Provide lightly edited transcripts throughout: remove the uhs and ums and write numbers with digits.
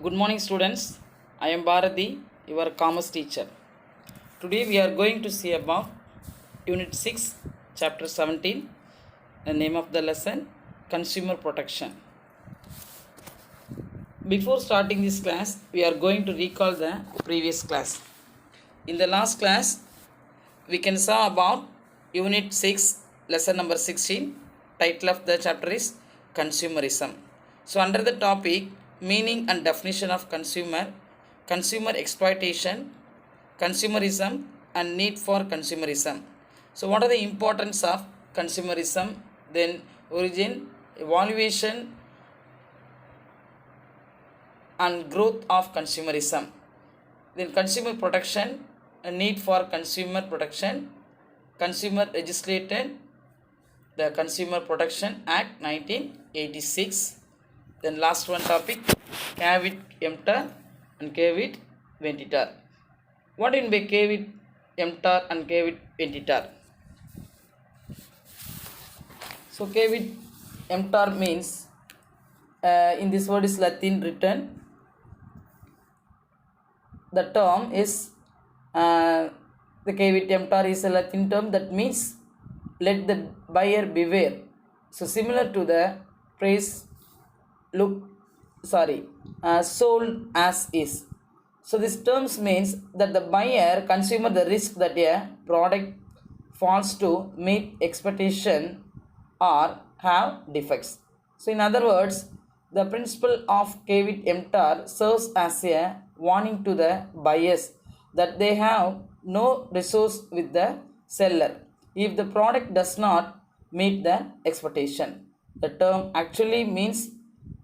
Good morning, students. I am Bharati, your commerce teacher. Today we are going to see about Unit 6, Chapter 17. The name of the lesson, Consumer Protection. Before starting this class, we are going to recall the previous class. In the last class, we can saw about Unit 6, Lesson number 16. Title of the chapter is Consumerism. So under the topic, meaning and definition of consumer exploitation, consumerism and need for consumerism. So what are the importance of consumerism, then origin, evaluation and growth of consumerism, then consumer protection, a need for consumer protection, consumer legislated, the Consumer Protection Act 1986. Then last one topic, caveat emptor and caveat emptor. What do you mean by caveat emptor and caveat emptor? So caveat emptor means in this word is Latin written. The term is the caveat emptor is a Latin term that means let the buyer beware. So similar to the phrase sold as is. So this terms means that the buyer consumer the risk that a product falls to meet expectation or have defects. So in other words, the principle of caveat emptor serves as a warning to the buyers that they have no resource with the seller if the product does not meet the expectation. The term actually means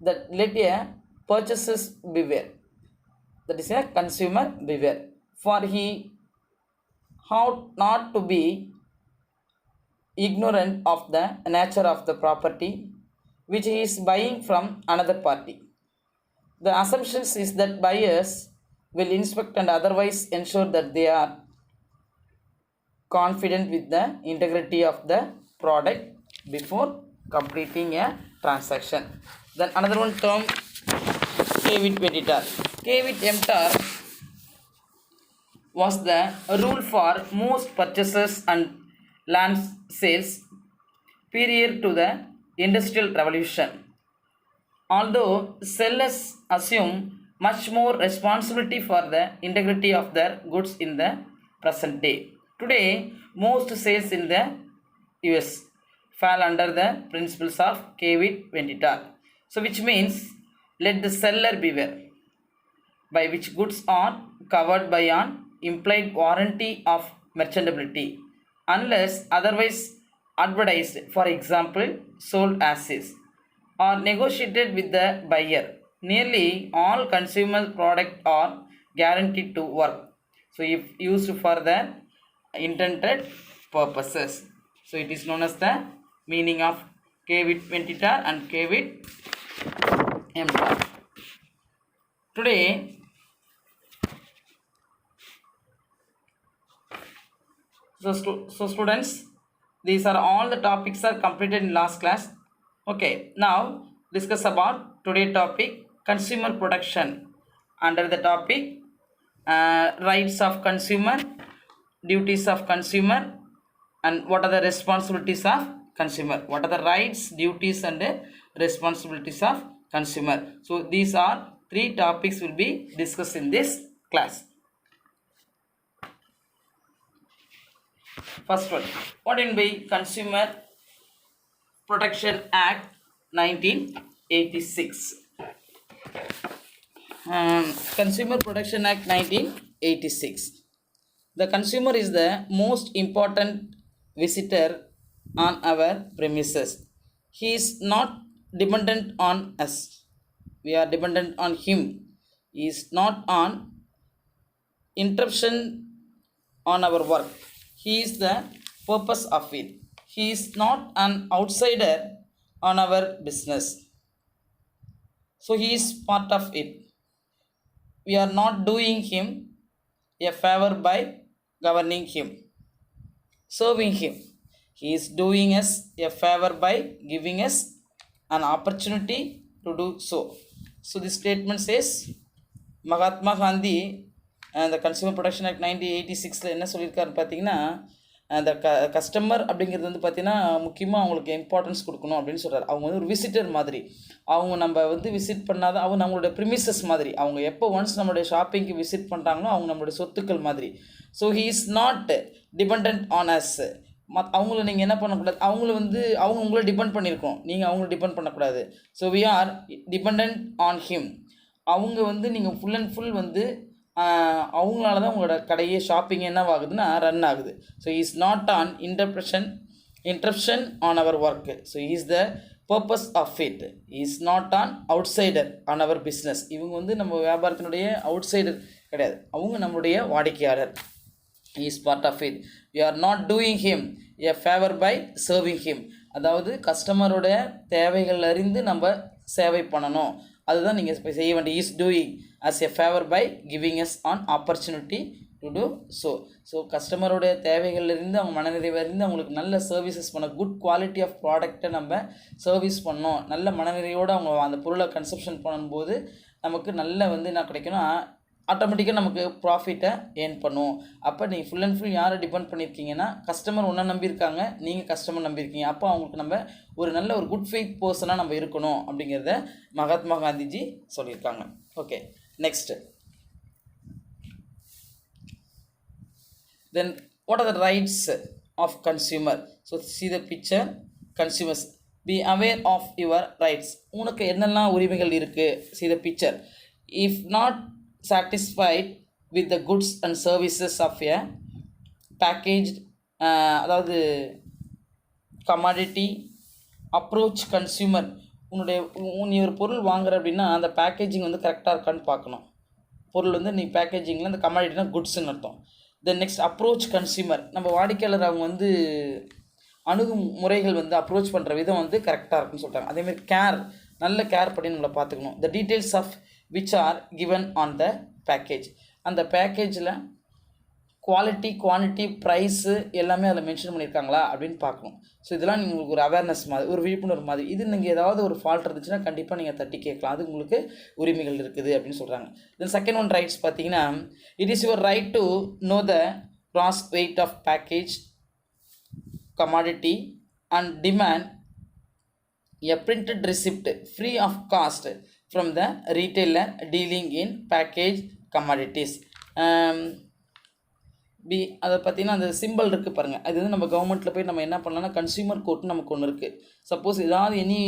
that let a purchasers beware. That is a consumer beware. For he ought not to be ignorant of the nature of the property which he is buying from another party. The assumption is that buyers will inspect and otherwise ensure that they are confident with the integrity of the product before completing a transaction. Then another one term, caveat emptor. Caveat emptor was the rule for most purchases and land sales prior to the Industrial Revolution. Although sellers assume much more responsibility for the integrity of their goods in the present day. Today, most sales in the US fall under the principles of caveat emptor. So which means let the seller beware, by which goods are covered by an implied warranty of merchantability unless otherwise advertised, for example sold as is, or negotiated with the buyer. Nearly all consumer products are guaranteed to work, so if used for the intended purposes. So it is known as the meaning of caveat emptor and caveat emptor. Today so students, these are all the topics are completed in last class. Okay, now discuss about today topic, consumer protection. Under the topic rights of consumer, duties of consumer, and what are the responsibilities of consumer. What are the rights, duties and responsibilities of consumer. So these are three topics will be discussed in this class. First one, what in by Consumer Protection Act 1986. Consumer Protection Act 1986. The consumer is the most important visitor on our premises. He is not dependent on us. We are dependent on him. He is not on interruption on our work. He is the purpose of it. He is not an outsider on our business. So he is part of it. We are not doing him a favor by governing him, serving him. He is doing us a favor by giving us an opportunity to do so. So this statement says Mahatma Gandhi அந்த consumer protection act 1986 என்ன சொல்லியிருக்காருன்னு பார்த்தீங்கன்னா, அந்த customer அப்படிங்கிறது வந்து பார்த்தீங்கன்னா முக்கியமாக அவங்களுக்கு importance கொடுக்கணும் அப்படின்னு சொல்கிறார். அவங்க வந்து ஒரு விசிட்டர் மாதிரி. அவங்க நம்ம வந்து விசிட் பண்ணாத அவங்க நம்மளோட ப்ரிமிசஸ் மாதிரி. அவங்க எப்போ ஒன்ஸ் நம்மளுடைய ஷாப்பிங்க்கு விசிட் பண்ணுறாங்களோ அவங்க நம்மளுடைய சொத்துக்கள் மாதிரி. So he is not depend on us. அவங்கள நீங்கள் என்ன பண்ணக்கூடாது, அவங்கள வந்து அவங்க உங்களை டிபெண்ட் பண்ணியிருக்கோம், நீங்கள் அவங்கள டிபெண்ட் பண்ணக்கூடாது. So we are depend on him. அவங்க வந்து நீங்கள் ஃபுல் அண்ட் ஃபுல் வந்து அவங்களால தான் உங்களோட கடையே ஷாப்பிங் என்னவாகுதுன்னா ரன் ஆகுது. So is not an interruption on our work. So is the purpose of it. Is not an outsider on our business. இவங்க வந்து நம்ம வியாபாரத்தினுடைய அவுட் சைடர் கிடையாது, அவங்க நம்மளுடைய வாடிக்கையாளர். Is part of it. We are not doing him a favour by serving him. அதாவது கஸ்டமருடைய தேவைகள் அறிந்து நம்ம சேவை பண்ணணும், அதுதான் நீங்கள் செய்ய வேண்டிய. Is doing as a favor by giving us an opportunity to do so. So கஸ்டமருடைய தேவைகளிலிருந்து அவங்க மனநிறைவிலிருந்து அவங்களுக்கு நல்ல சர்வீசஸ் பண்ண, குட் குவாலிட்டி ஆஃப் ப்ராடக்டை நம்ம சர்வீஸ் பண்ணோம், நல்ல மனநிறைவோடு அவங்க அந்த பொருளை கன்சப்ஷன் பண்ணும்போது நமக்கு நல்ல வந்து என்ன கிடைக்கணும், ஆட்டோமேட்டிக்காக நமக்கு ப்ராஃபிட்டை ஏர்ன் பண்ணும். அப்போ நீங்கள் ஃபுல் அண்ட் ஃபுல் யாரை டிபெண்ட் பண்ணியிருக்கீங்கன்னா, கஸ்டமர் ஒன்றை நம்பியிருக்காங்க, நீங்கள் கஸ்டமர் நம்பியிருக்கீங்க. அப்போ அவங்களுக்கு நம்ம ஒரு நல்ல ஒரு குட் ஃபெய்த் பர்சனாக நம்ம இருக்கணும் அப்படிங்கிறத மகாத்மா காந்திஜி சொல்லியிருக்காங்க. Okay, next then what are the rights of consumer? So see the picture. Consumers, be aware of your rights. உனக்கு என்னெல்லாம் உரிமைகள் இருக்குது? See the picture. If not satisfied with the goods and services of a packaged அதாவது commodity, approach consumer. நீ ஒரு பொருள் வாங்குற அப்படின்னா அந்த பேக்கேஜிங் வந்து கரெக்டாக இருக்கான்னு பார்க்கணும். பொருள் வந்து நீ பேக்கேஜிங்கில் அந்த கமாடிட்டினா குட்ஸ்ன்னு அர்த்தம். Then next approach consumer. நம்ம வாடிக்கையாளர் அவங்க வந்து அணுகுமுறைகள் வந்து அப்ரோச் பண்ணுற விதம் வந்து கரெக்டாக இருக்குன்னு சொல்கிறாங்க. அதேமாதிரி கேர், நல்ல கேர் பண்ணி நம்மளை பார்த்துக்கணும். The details of which are given on the package. அந்த பேக்கேஜில் குவாலிட்டி, குவான்டிட்டி, ப்ரைஸு எல்லாமே அதில் மென்ஷன் பண்ணியிருக்காங்களா அப்படின்னு பார்க்கணும். ஸோ இதெல்லாம் நீங்கள் உங்களுக்கு ஒரு அவேர்னஸ் மாதிரி, ஒரு விழிப்புணர்வு மாதிரி. இது நீங்கள் ஏதாவது ஒரு ஃபால்ட் இருந்துச்சுன்னா கண்டிப்பாக நீங்கள் தட்டி கேட்கலாம், அது உங்களுக்கு உரிமைகள் இருக்குது அப்படின்னு சொல்கிறாங்க. தென் செகண்ட் ஒன் ரைட்ஸ் பார்த்தீங்கன்னா, it is your right to know the gross weight of package commodity and demand a printed receipt free of cost from the retailer dealing in packaged commodities. அதை பார்த்தீங்கன்னா அந்த simple இருக்குது பாருங்கள், அது வந்து நம்ம கவர்மெண்ட்டில் போய் நம்ம என்ன பண்ணலாம்னா கன்சியூமர் கோர்ட் நமக்கு ஒன்று இருக்குது. சப்போஸ் ஏதாவது any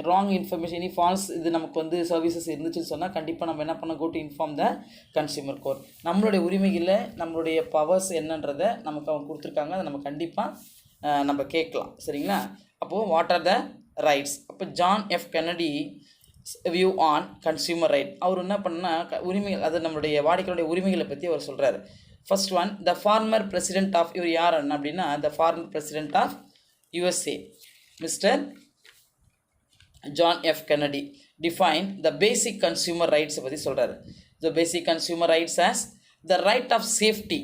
wrong information, any falls இது நமக்கு வந்து சர்வீசஸ் இருந்துச்சுன்னு சொன்னால் கண்டிப்பாக நம்ம என்ன பண்ணோம், go to inform the consumer court. நம்மளுடைய உரிமைகளில் நம்மளுடைய பவர்ஸ் என்னன்றதை நமக்கு அவங்க கொடுத்துருக்காங்க, அதை நம்ம கண்டிப்பாக நம்ம கேட்கலாம். சரிங்களா? அப்போது வாட் ஆர் த ரைட்ஸ்? அப்போ John F Kennedy view on consumer right. அவர் என்ன பண்ணால் உரிமைகள், அது நம்மளுடைய வாடிக்கையாளருடைய உரிமைகளை பற்றி அவர் சொல்கிறார். First one, the former president of, இவர் யார் அப்படின்னா the former president of USA Mister John F Kennedy define the basic consumer ரைட்ஸை பற்றி சொல்கிறார். The basic consumer rights as the right of safety.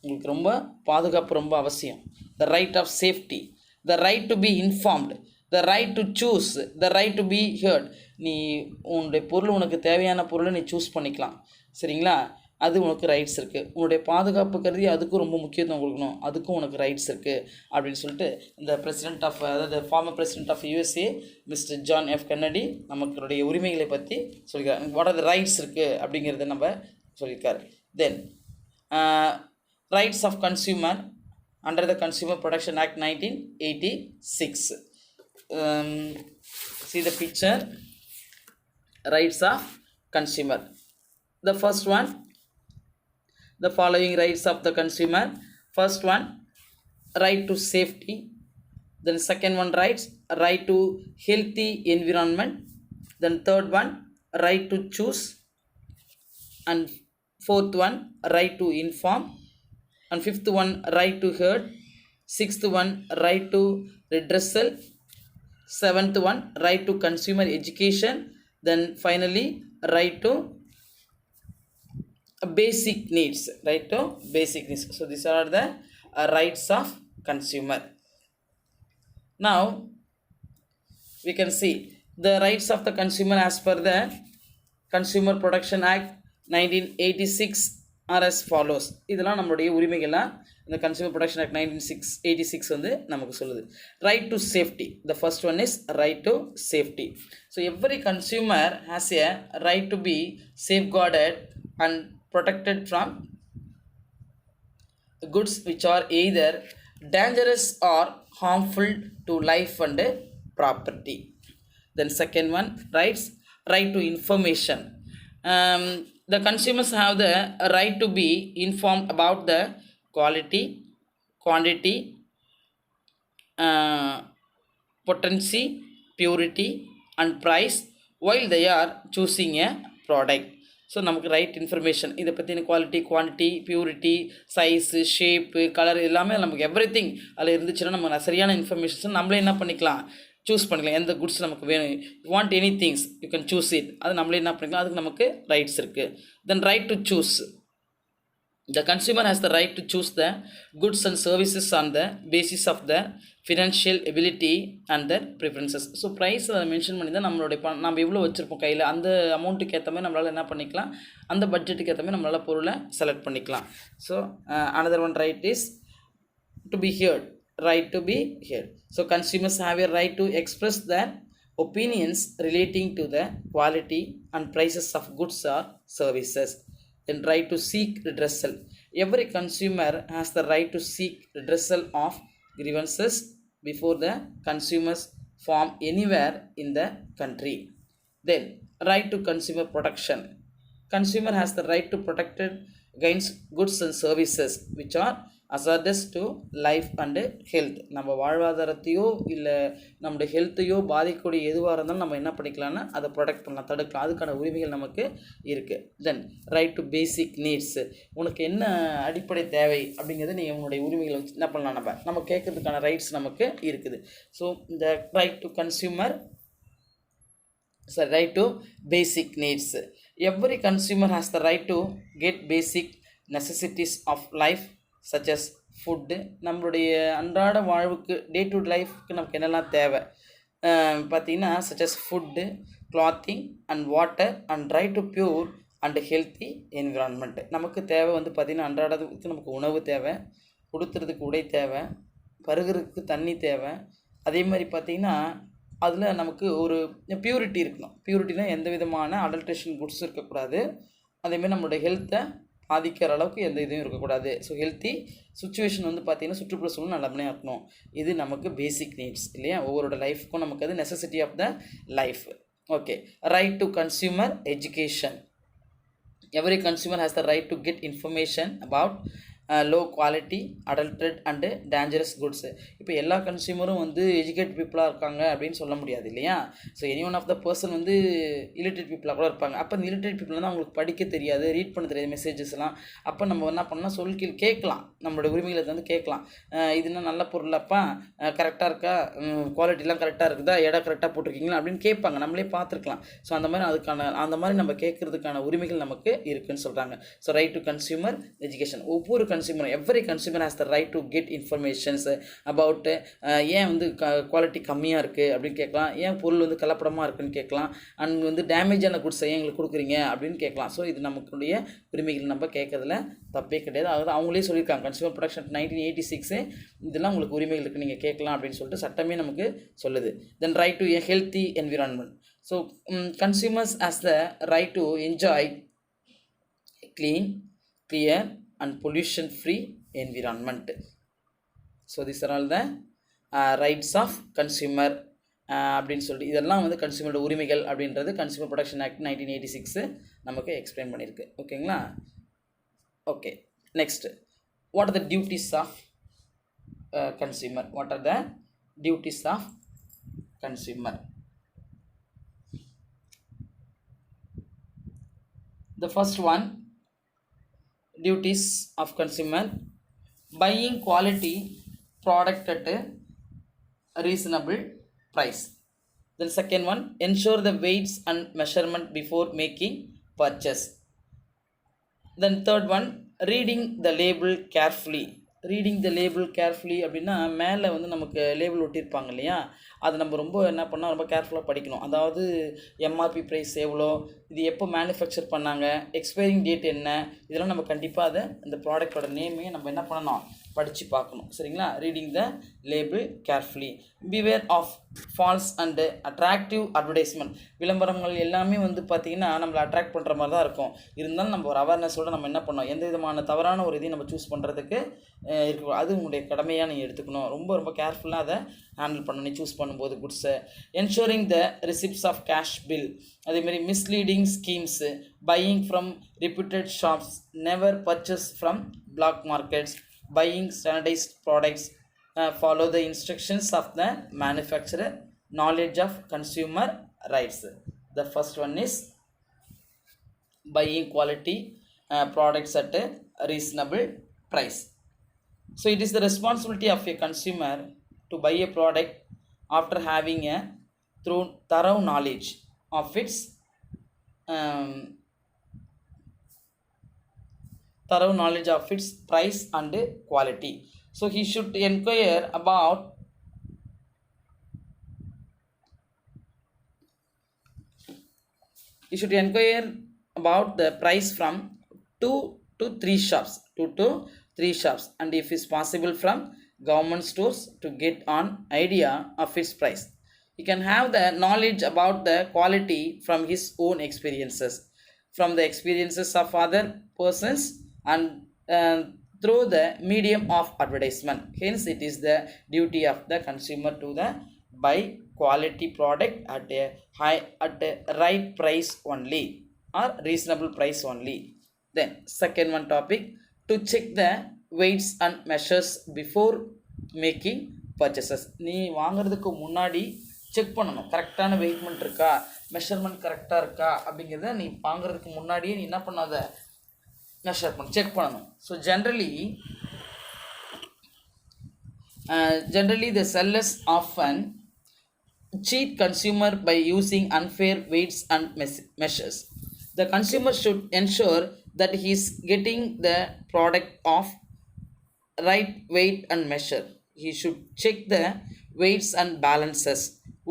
உங்களுக்கு ரொம்ப பாதுகாப்பு ரொம்ப அவசியம். The right of safety, the right to be informed, the right to choose, the right to be heard. நீ உன்னுடைய பொருள், உனக்கு தேவையான பொருளை நீ சூஸ் பண்ணிக்கலாம். சரிங்களா? அது உனக்கு ரைட்ஸ் இருக்குது. உன்னுடைய பாதுகாப்பு கருதி அதுக்கும் ரொம்ப முக்கியத்துவம் கொடுக்கணும், அதுக்கும் உனக்கு ரைட்ஸ் இருக்குது அப்படின்னு சொல்லிட்டு இந்த பிரசிடென்ட் ஆஃப், அதாவது former president of USA Mister John F Kennedy நமக்குடைய உரிமைகளை பற்றி சொல்லியிருக்காரு. வாட் ஆர் த ரைட்ஸ் இருக்குது அப்படிங்கிறத நம்ம சொல்லியிருக்காரு. Then rights of consumer under the consumer protection act 1986. See the picture. Rights of consumer. The first one, the following rights of the consumer. First one, right to safety. Then second one, right to healthy environment. Then third one, right to choose. And fourth one, right to inform. And fifth one, right to heard. Sixth one, right to redressal. Seventh one, right to consumer education. Then finally, right to basic needs. Right to basic needs. So these are the rights of consumer. Now we can see the rights of the consumer as per the Consumer Protection Act 1986 are as follows. இதெல்லாம் நம்மளுடைய உரிமைகள்லாம் இந்த consumer protection act 1986 வந்து நமக்கு சொல்லுது. Right to safety. The first one is right to safety. So every consumer has a right to be safeguarded and protected from goods which are either dangerous or harmful to life and property. Then second one, right to information. The consumers have the right to be informed about the quality, quantity, potency, purity and price while they are choosing a product. So நமக்கு right information இதை பற்றின quality, quantity, purity, size, shape, colour எல்லாமே நமக்கு everything அதில் இருந்துச்சுன்னா நம்ம சரியான informations நம்மளே என்ன பண்ணிக்கலாம், சூஸ் பண்ணிக்கலாம். எந்த குட்ஸ் நமக்கு வேணும், you want any things you can choose it. அது நம்மளே என்ன பண்ணிக்கலாம், அதுக்கு நமக்கு ரைட்ஸ் இருக்குது. Then right to choose. The consumer has the right to choose the goods and services on the basis of the financial ability and their preferences. So price அதை mention பண்ணி தான் நம்மளுடைய நம்ம எவ்வளோ வச்சுருப்போம் கையில், அந்த அமௌண்ட்டுக்கு ஏற்ற மாதிரி நம்மளால் என்ன பண்ணிக்கலாம், அந்த பட்ஜெட்டுக்கு ஏற்ற மாதிரி நம்மளால் பொருளை செலக்ட் பண்ணிக்கலாம். So another one right is to be heard. Right to be heard. So consumers have a right to express their opinions relating to the quality and prices of goods or services. Then right to seek redressal. Every consumer has the right to seek redressal of grievances before the consumers farm anywhere in the country. Then right to consumer protection. Consumer has the right to protect against goods and services which are hazardous to life and health. நம்ம வாழ்வாதாரத்தையோ இல்லை நம்முடைய ஹெல்த்தையோ பாதிக்கக்கூடிய எதுவாக இருந்தாலும் நம்ம என்ன பண்ணிக்கலாம்னா அதை ப்ரொடெக்ட் பண்ணலாம், தடுக்கலாம். அதுக்கான உரிமைகள் நமக்கு இருக்குது. Then right to basic needs. உனக்கு என்ன அடிப்படை தேவை அப்படிங்கிறத நீங்கள் உங்களுடைய உரிமைகளை வச்சு என்ன பண்ணலாம், நம்ம கேட்கறதுக்கான ரைட்ஸ் நமக்கு இருக்குது. ஸோ இந்த right to consumer right to basic needs. Every consumer has the right to get basic necessities of life such as food. நம்மளுடைய அன்றாட வாழ்வுக்கு டே டு லைஃப்க்கு நமக்கு என்னெல்லாம் தேவை பார்த்திங்கன்னா such as food, clothing and water and right to pure and healthy environment. நமக்கு தேவை வந்து பார்த்திங்கன்னா அன்றாடத்துக்கு நமக்கு உணவு தேவை, கொடுத்துறதுக்கு உடை தேவை, பருகிறதுக்கு தண்ணி தேவை. அதே மாதிரி பார்த்திங்கன்னா அதில் நமக்கு ஒரு பியூரிட்டி இருக்கணும். பியூரிட்டினா எந்த விதமான அடல்ட்ரேஷன் குட்ஸ் இருக்கக்கூடாது. அதேமாதிரி நம்மளுடைய ஹெல்த்தை பாதிக்கிற அளவுக்கு எந்த இதுவும் இருக்கக்கூடாது. ஸோ ஹெல்த்தி சுச்சுவேஷன் வந்து பார்த்திங்கன்னா சுற்றுப்புற சூழல் நல்லபடியாக இருக்கணும். இது நமக்கு பேசிக் நீட்ஸ் இல்லையா, ஒவ்வொருட லைஃப்க்கும் நமக்கு அது necessity of the life. Okay, right to consumer education. Every consumer has the right to get information about low quality, adulterated and dangerous goods. இப்போ எல்லா கன்சியூமரும் வந்து எஜுகேட் பீப்புளாக இருக்காங்க அப்படின்னு சொல்ல முடியாது இல்லையா. So any one of the person வந்து illiterate பீப்புளாக கூட இருப்பாங்க. அப்போ இந்த இல்லிட்ரேட் பீப்புள் வந்து அவங்களுக்கு படிக்க தெரியாது, ரீட் பண்ண தெரியாது மெசேஜஸ்லாம். அப்போ நம்ம என்ன பண்ணால் சொல்கீழ் கேட்கலாம், நம்மளோட உரிமைகளை வந்து கேட்கலாம். இதுனா நல்ல பொருளாப்பா, கரெக்டாக இருக்கா, குவாலிட்டிலாம் கரெக்டாக இருக்குதா, இடம் கரெக்டாக போட்டிருக்கீங்களா அப்படின்னு கேட்பாங்க, நம்மளே பார்த்துருக்கலாம். ஸோ அந்த மாதிரி நம்ம கேட்கறதுக்கான உரிமைகள் நமக்கு இருக்குதுன்னு சொல்கிறாங்க. So right to consumer education. ஒவ்வொரு consumer, every consumer has the right to get informations about ஏன் வந்து குவாலிட்டி கம்மியாக இருக்குது அப்படின்னு கேட்கலாம், ஏன் பொருள் வந்து கலப்படமாக இருக்குன்னு கேட்கலாம், அண்ட் வந்து டேமேஜான குட்ஸ் ஏன் எங்களுக்கு கொடுக்குறீங்க அப்படின்னு கேட்கலாம். ஸோ இது நமக்குடைய உரிமைகள் நம்ம கேட்கறதுல தப்பே கிடையாது. அதாவது அவங்களே சொல்லியிருக்காங்க கன்சியூமர் ப்ரொடெக்ஷன் 1986 இதெல்லாம் உங்களுக்கு உரிமைகள் இருக்குது, நீங்கள் கேட்கலாம் அப்படின்னு சொல்லிட்டு சட்டமே நமக்கு சொல்லுது. Then right to a healthy environment. So consumers has the right to enjoy clean, clear and pollution free environment. So these are all the rights of consumer அப்படின்னு சொல்லிட்டு இதெல்லாம் வந்து கன்சியூமரோட உரிமைகள் அப்படின்றது கன்சியூமர் ப்ரொடெக்ஷன் ஆக்ட் 1986 நமக்கு எக்ஸ்பிளைன் பண்ணியிருக்கு. ஓகேங்களா? Okay, next, what are the duties of consumer? What are the duties of consumer? The first one, duties of consumer: buying quality product at a reasonable price. Then second one, ensure the weights and measurement before making purchase. Then third one, reading the label carefully. Reading the label carefully அப்படின்னா மேலே வந்து நமக்கு label ஒட்டியிருப்பாங்க இல்லையா, அது நம்ம ரொம்ப என்ன பண்ணால் ரொம்ப கேர்ஃபுல்லாக படிக்கணும். அதாவது எம்ஆர்பி ப்ரைஸ் எவ்வளோ, இது எப்போ மேனுஃபேக்சர் பண்ணாங்க, எக்ஸ்பைரிங் டேட் என்ன, இதெல்லாம் நம்ம கண்டிப்பாக அதை இந்த ப்ராடக்டோட நேமையை நம்ம என்ன பண்ணணும், படித்து பார்க்கணும். சரிங்களா? Reading the label carefully. Beware of false and attractive advertisement. விளம்பரங்கள் எல்லாமே வந்து பார்த்திங்கன்னா நம்மளை அட்ராக்ட் பண்ணுற மாதிரி தான் இருக்கும். இருந்தாலும் நம்ம ஒரு அவேர்னஸோடு நம்ம என்ன பண்ணோம், எந்த விதமான தவறான ஒரு இதையும் நம்ம சூஸ் பண்ணுறதுக்கு இருக்கும். அது உங்களுடைய கடமையாக நீங்கள் எடுத்துக்கணும். ரொம்ப ரொம்ப கேர்ஃபுல்லாக அதை ஹேண்டில் பண்ணணும் சூஸ் பண்ணும்போது குட்ஸை. Ensuring the receipts of cash bill. அதேமாரி misleading schemes, buying from reputed shops, never purchase from black markets, buying standardized products, follow the instructions of the manufacturer, knowledge of consumer rights. The first one is buying quality products at a reasonable price. So it is the responsibility of a consumer to buy a product after having a thorough knowledge of its price and quality. So he should inquire about the price from 2 to 3 shops, and if it's possible from government stores to get an idea of its price. He can have the knowledge about the quality from his own experiences, from the experiences of other persons, and through the medium of advertisement. Hence it is the duty of the consumer to the buy quality product at a right price only, or reasonable price only. Then second one topic, to check the weights and measures before making purchases. நீ வாங்குறதுக்கு முன்னாடி check பண்ணணும், கரெக்டான வெயிட்மெண்ட் இருக்கா, measurement கரெக்டாக இருக்கா அப்படிங்கிறத நீ வாங்குறதுக்கு முன்னாடியே நீ என்ன பண்ணாத, மெஷர் பண்ண செக் பண்ணணும். So generally the sellers often cheat consumer by using unfair weights and measures. The consumer should ensure that he is getting the product of right weight and measure. He should check the weights and balances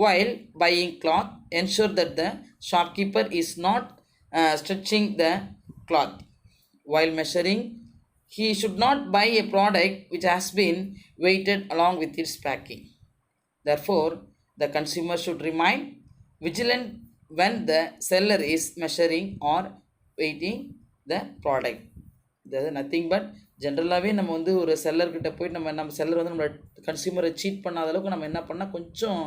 while buying cloth. Ensure that the shopkeeper is not stretching the cloth while measuring. He should not buy a product which has been weighted along with its packing. Therefore, the consumer should remain vigilant when the seller is measuring or weighting the product. There is nothing but ஜென்ரலாகவே நம்ம வந்து ஒரு செல்லர்கிட்ட போய் நம்ம seller வந்து நம்மளோட கன்சியூமரை seat பண்ணாத அளவுக்கு நம்ம என்ன பண்ணால் கொஞ்சம்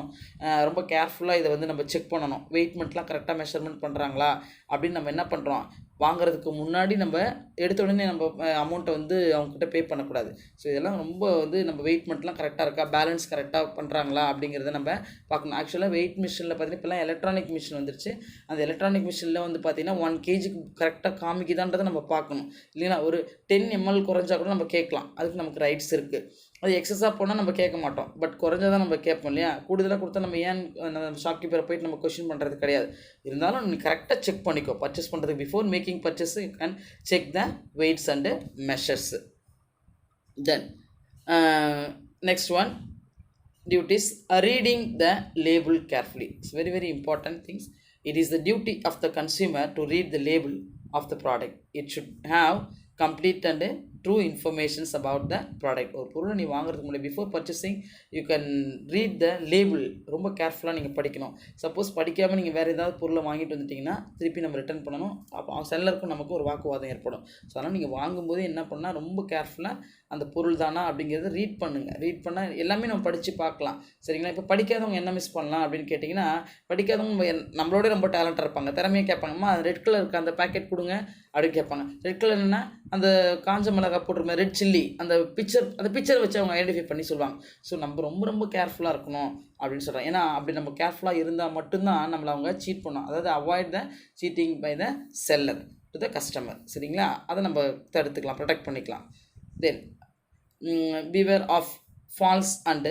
ரொம்ப கேர்ஃபுல்லாக இதை வந்து நம்ம செக் பண்ணணும். வெயிட்மெண்ட்லாம் கரெக்டாக மெஷர்மெண்ட் பண்ணுறாங்களா அப்படின்னு நம்ம என்ன பண்ணுறோம், வாங்குறதுக்கு முன்னாடி நம்ம எடுத்த உடனே நம்ம அமௌண்ட்டை வந்து அவங்கக்கிட்ட பே பண்ணக்கூடாது. ஸோ இதெல்லாம் ரொம்ப வந்து நம்ம வெயிட்மெண்ட்லாம் கரெக்டாக இருக்கா, பேலன்ஸ் கரெக்டாக பண்ணுறாங்களா அப்படிங்கிறத நம்ம பார்க்கணும். ஆக்சுவலாக வெயிட் மிஷினில் பார்த்தீங்கன்னா இப்போலாம் எலக்ட்ரானிக் மிஷின் வந்துருச்சு. அந்த எலக்ட்ரானிக் மிஷினில் வந்து பார்த்திங்கன்னா 1 kgக்கு கரெக்டாக காமிக்குதான்றதை நம்ம பார்க்கணும். இல்லைன்னா ஒரு 10 ml குறைஞ்சா கூட நம்ம கேட்கலாம், அதுக்கு நமக்கு ரைட்ஸ் இருக்குது. அது எக்ஸஸாக போனால் நம்ம கேட்க மாட்டோம், பட் குறைஞ்சதான் நம்ம கேட்போம் இல்லையா. கூடுதலாக கொடுத்தா நம்ம ஏன் ஷாப்கீப்பரை போயிட்டு நம்ம கொஸ்டின் பண்ணுறது கிடையாது. இருந்தாலும் நீ கரெக்டாக செக் பண்ணிக்கோ பர்ச்சேஸ் பண்ணுறதுக்கு. Before making purchase you can check the weights and measures. Then next one duties, reading the label carefully. It's very very important things. It is the duty of the consumer to read the label of the product. It should have complete and true informations about the product. ஒரு பொருளை நீ வாங்குறதுக்கு முன்னாடி before purchasing you can read the label. ரொம்ப கேர்ஃபுல்லாக நீங்கள் படிக்கணும். Suppose படிக்காமல் நீங்கள் வேறு ஏதாவது பொருளை வாங்கிட்டு வந்துட்டிங்கன்னா திருப்பி நம்ம ரிட்டர்ன் பண்ணணும். அப்போ செல்லருக்கும் நமக்கும் ஒரு வாக்குவாதம் ஏற்படும். ஸோ அதனால் நீங்கள் வாங்கும்போது என்ன பண்ணால் ரொம்ப கேர்ஃபுல்லாக அந்த பொருள் தானா அப்படிங்கிறத ரீட் பண்ணுங்கள். ரீட் பண்ணால் எல்லாமே நம்ம படித்து பார்க்கலாம். சரிங்களா? இப்போ படிக்காதவங்க என்ன மிஸ் பண்ணலாம் அப்படின்னு கேட்டிங்கன்னா, படிக்காதவங்க நம்மளோட ரொம்ப டேலண்டாக இருப்பாங்க, திறமையாக கேட்பாங்கம்மா ரெட் கலர் இருக்க அந்த பேக்கெட் கொடுங்க அப்படின்னு கேட்பாங்க. ரெட் கலர்னா அந்த காஞ்ச மிளகாய் போட்டுருமே ரெட் சில்லி, அந்த பிக்சரை வச்சு அவங்க ஐடென்டிஃபை பண்ணி சொல்லுவாங்க. ஸோ நம்ம ரொம்ப ரொம்ப கேர்ஃபுல்லாக இருக்கணும் அப்படின்னு சொல்கிறாங்க. ஏன்னா அப்படி நம்ம கேர்ஃபுல்லாக இருந்தால் மட்டும்தான் நம்மளை அவங்க சீட் பண்ணணும். அதாவது avoid the cheating by the seller to the customer. சரிங்களா? அதை நம்ம தடுத்துக்கலாம், ப்ரொடெக்ட் பண்ணிக்கலாம். தென் beware of false and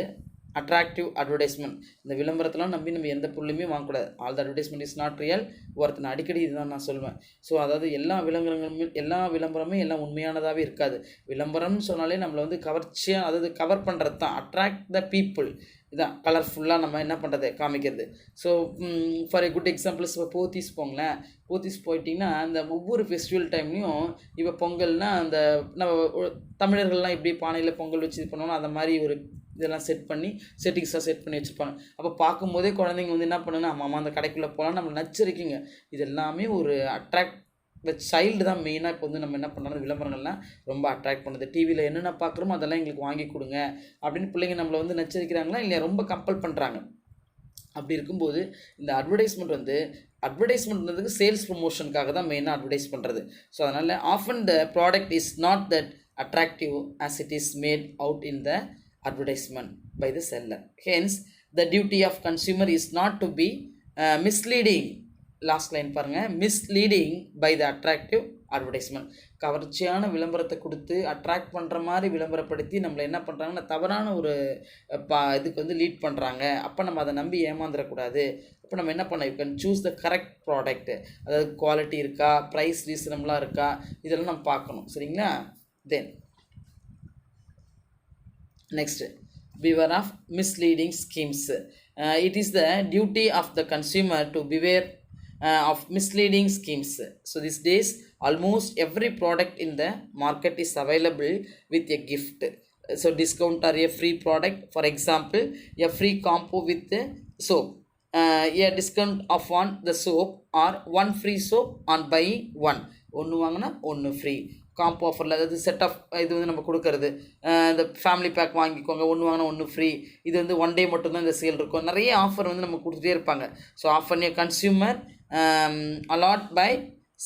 attractive advertisement. இந்த விளம்பரத்தெலாம் நம்பி நம்ம எந்த பொருளுமே வாங்கக்கூடாது. All the advertisement is not real ஒருத்தனை அடிக்கடி இதுதான் நான் சொல்லுவேன். ஸோ அதாவது எல்லா விளம்பரமே எல்லாம் உண்மையானதாகவே இருக்காது. விளம்பரம்னு சொன்னாலே நம்மளை வந்து கவர்ச்சியாக, அதாவது கவர் பண்ணுறது தான், அட்ராக்ட் த பீப்புள். இதான் கலர்ஃபுல்லாக நம்ம என்ன பண்ணுறது காமிக்கிறது. So for a good examples இப்போ போத்தீஸ் போங்களேன். போத்தீஸ் போயிட்டிங்கன்னா அந்த ஒவ்வொரு ஃபெஸ்டிவல் டைம்லேயும் இப்போ பொங்கல்னால் அந்த நம்ம தமிழர்கள்லாம் எப்படி பானையில் பொங்கல் வச்சு இது பண்ணுவோம் அந்த மாதிரி ஒரு இதெல்லாம் செட் பண்ணி செட்டிங்ஸாக செட் பண்ணி வச்சுருப்பாங்க. அப்போ பார்க்கும்போதே குழந்தைங்க வந்து என்ன பண்ணுன்னா அம்மா அந்த கடைக்குள்ளே போகலாம் நம்மளை நச்சரிக்குங்க. இது எல்லாமே ஒரு அட்ராக்ட் இந்த சைல்டு தான் மெயினாக இப்போ வந்து நம்ம என்ன பண்ணுறது விளம்பரங்கள்லாம் ரொம்ப அட்ராக்ட் பண்ணுது. டிவியில் என்னென்ன பார்க்குறோமோ அதெல்லாம் எங்களுக்கு வாங்கி கொடுங்க அப்படின்னு பிள்ளைங்க நம்மளை வந்து நச்சரிக்கிறாங்களா இல்லையா, ரொம்ப கம்பல் பண்ணுறாங்க. அப்படி இருக்கும்போது இந்த அட்வர்டைஸ்மெண்ட் வந்து அட்வர்டைஸ்மெண்ட்ன்றதுக்கு சேல்ஸ் ப்ரொமோஷனுக்காக தான் மெயினாக அட்வர்டைஸ் பண்ணுறது. ஸோ அதனால் often the product is not that attractive as it is made out in the advertisement by the seller. Hence, the duty of consumer is not to be misleading. Last line பாருங்கள், misleading by the attractive advertisement. கவர்ச்சியான விளம்பரத்தை கொடுத்து attract பண்ணுற மாதிரி விளம்பரப்படுத்தி நம்மளை என்ன பண்ணுறாங்கன்னா தவறான ஒரு இதுக்கு வந்து லீட் பண்ணுறாங்க. அப்போ நம்ம அதை நம்பி ஏமாந்துடக்கூடாது. அப்போ நம்ம என்ன பண்ண, you can choose the correct product. அதாவது குவாலிட்டி இருக்கா, ப்ரைஸ் ரீசனபிளாக இருக்கா, இதெல்லாம் நம்ம பார்க்கணும். சரிங்களா? Then next, beware of misleading schemes. It is the duty of the consumer to beware of misleading schemes. So these days almost every product in the market is available with a gift. So discount or a free product, for example a free combo with the soap, a discount of on the soap or one free soap on buying one. ஒன்று வாங்கினா ஒன்று free combo ஆஃபரில், அதாவது set of இது வந்து நம்ம கொடுக்கறது. இந்த ஃபேமிலி பேக் வாங்கிக்கோங்க, ஒன்று வாங்கினா ஒன்று ஃப்ரீ. இது வந்து ஒன் டே மட்டும்தான் இந்த சேல் இருக்கும். நிறைய ஆஃபர் வந்து நம்ம கொடுத்துட்டே இருப்பாங்க. So offer a consumer a lot by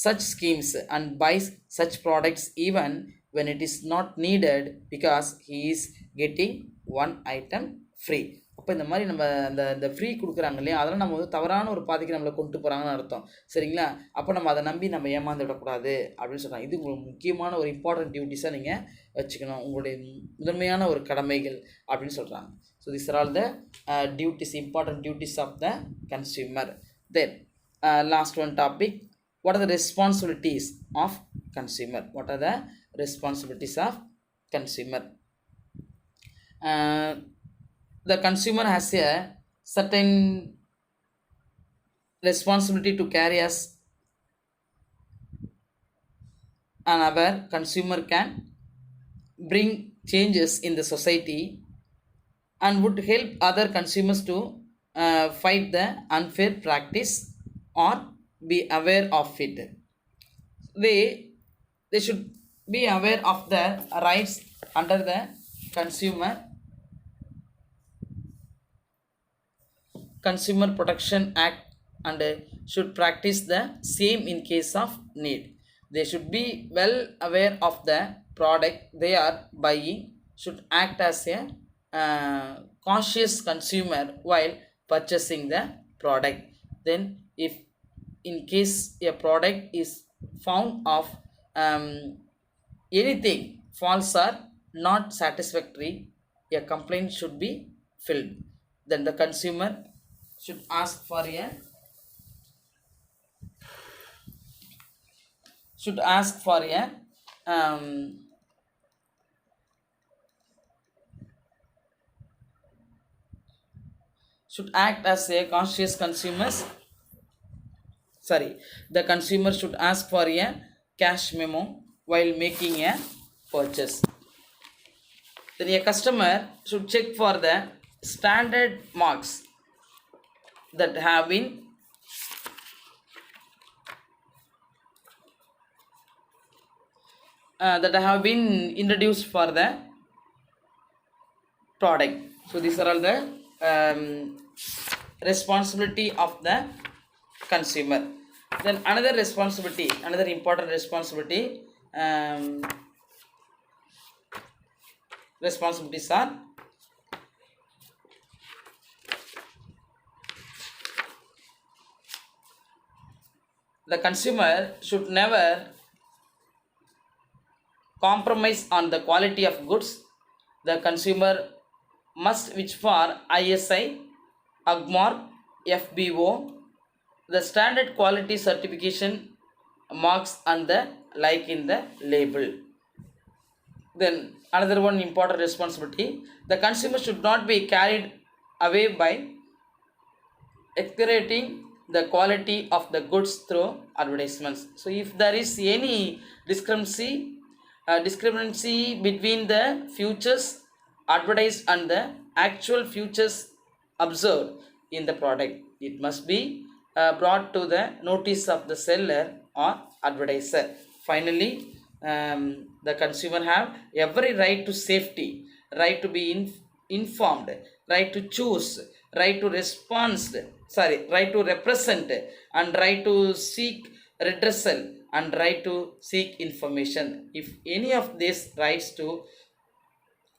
such schemes and buys such products even when it is not needed because he is getting one item free. அப்போ இந்த மாதிரி நம்ம இந்த ஃப்ரீ கொடுக்குறாங்க இல்லையா, அதெல்லாம் நம்ம வந்து தவறான ஒரு பாதைக்கு நம்மளை கொண்டு போகிறாங்கன்னு அர்த்தம். சரிங்களா? அப்போ நம்ம அதை நம்பி நம்ம ஏமாந்து விடக்கூடாது அப்படின்னு சொல்கிறாங்க. இது உங்களுக்கு முக்கியமான ஒரு இம்பார்ட்டன்ட் டியூட்டிஸாக நீங்கள் வச்சுக்கணும், உங்களுடைய முதன்மையான ஒரு கடமைகள் அப்படின்னு சொல்கிறாங்க. So this are all the duties, important duties of the consumer. Then last one topic, what are the responsibilities of consumer? What are the responsibilities of consumer? The consumer has a certain responsibility to carry as an aware consumer can bring changes in the society and would help other consumers to fight the unfair practice or be aware of it. They should be aware of the rights under the Consumer Protection Act and should practice the same in case of need. They should be well aware of the product they are buying, should act as a cautious consumer while purchasing the product. Then if in case a product is found of anything false or not satisfactory, a complaint should be filed. Then the consumer should ask for a should act as a conscious consumers. The consumer should ask for a cash memo while making a purchase. Then a customer should check for the standard marks that have been introduced for the product. So these are all the responsibility of the consumer. Then another important responsibility, responsibilities are the consumer should never compromise on the quality of goods. The consumer must which for ISI, AGMARK, FBO, the standard quality certification marks and the like in the label. Then another one important responsibility, the consumer should not be carried away by excreting the quality of the goods through advertisements. So if there is any discrepancy between the futures advertised and the actual futures observed in the product, it must be brought to the notice of the seller or advertiser. Finally, the consumer have every right to safety, right to be informed, right to choose, right to right to represent, and right to seek redressal, and right to seek information. If any of these rights to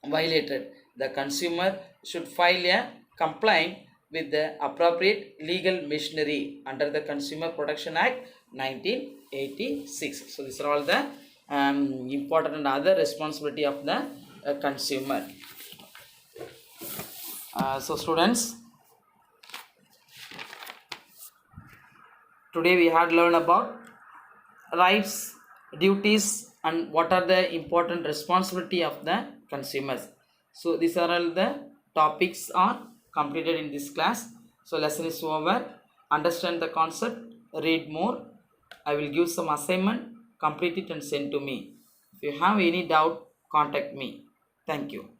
violated, the consumer should file a complaint with the appropriate legal machinery under the Consumer Protection Act 1986. So these are all the important and other responsibility of the consumer. So students, today we had learned about rights, duties, and what are the important responsibility of the consumers. So these are all the topics are completed in this class. So lesson is over. Understand the concept, read more. I will give some assignment, complete it and send to me. If you have any doubt, contact me. Thank you.